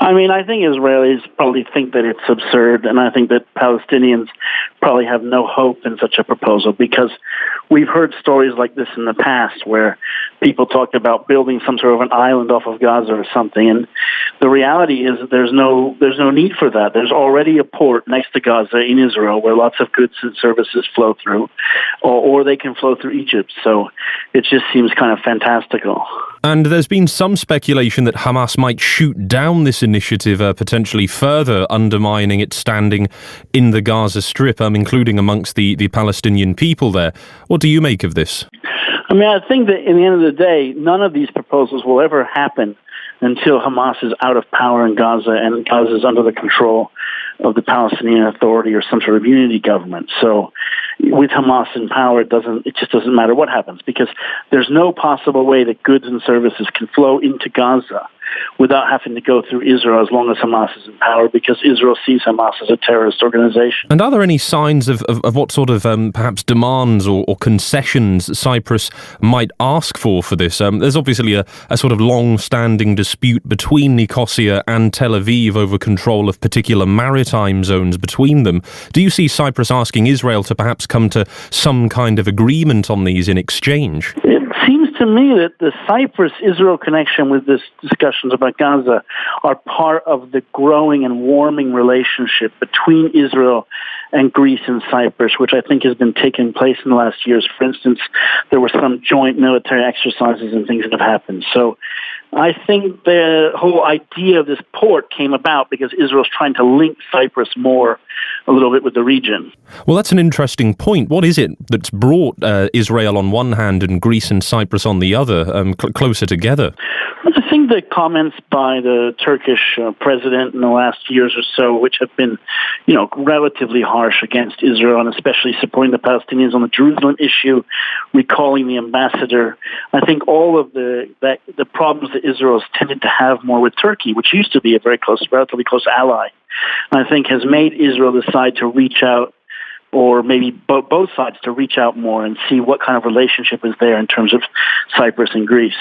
I mean, I think Israelis probably think that it's absurd, and I think that Palestinians probably have no hope in such a proposal, because we've heard stories like this in the past where people talked about building some sort of an island off of Gaza or something, and the reality is that there's no need for that. There's already a port next to Gaza in Israel where lots of goods and services flow through, or they can flow through Egypt. So it just seems kind of fantastical. And there's been some speculation that Hamas might shoot down this initiative, potentially further undermining its standing in the Gaza Strip, including amongst the Palestinian people there. What do you make of this? I mean, I think that in the end of the day, none of these proposals will ever happen until Hamas is out of power in Gaza and Gaza is under the control of the Palestinian Authority or some sort of unity government. So with Hamas in power, it just doesn't matter what happens, because there's no possible way that goods and services can flow into Gaza without having to go through Israel as long as Hamas is in power, because Israel sees Hamas as a terrorist organization. And are there any signs of what sort of perhaps demands or concessions Cyprus might ask for this? There's obviously a sort of long-standing dispute between Nicosia and Tel Aviv over control of particular maritime zones between them. Do you see Cyprus asking Israel to perhaps come to some kind of agreement on these in exchange? It seems to me that the Cyprus-Israel connection with this discussions about Gaza are part of the growing and warming relationship between Israel and Greece and Cyprus, which I think has been taking place in the last years. For instance, there were some joint military exercises and things that have happened. So I think the whole idea of this port came about because Israel's trying to link Cyprus more a little bit with the region. Well, that's an interesting point. What is it that's brought Israel on one hand and Greece and Cyprus on the other closer together? I think the comments by the Turkish president in the last years or so, which have been, relatively harsh against Israel and especially supporting the Palestinians on the Jerusalem issue, recalling the ambassador. I think all of the problems that Israel has tended to have more with Turkey, which used to be a relatively close ally, I think has made Israel decide to reach out, or maybe both sides to reach out more and see what kind of relationship is there in terms of Cyprus and Greece.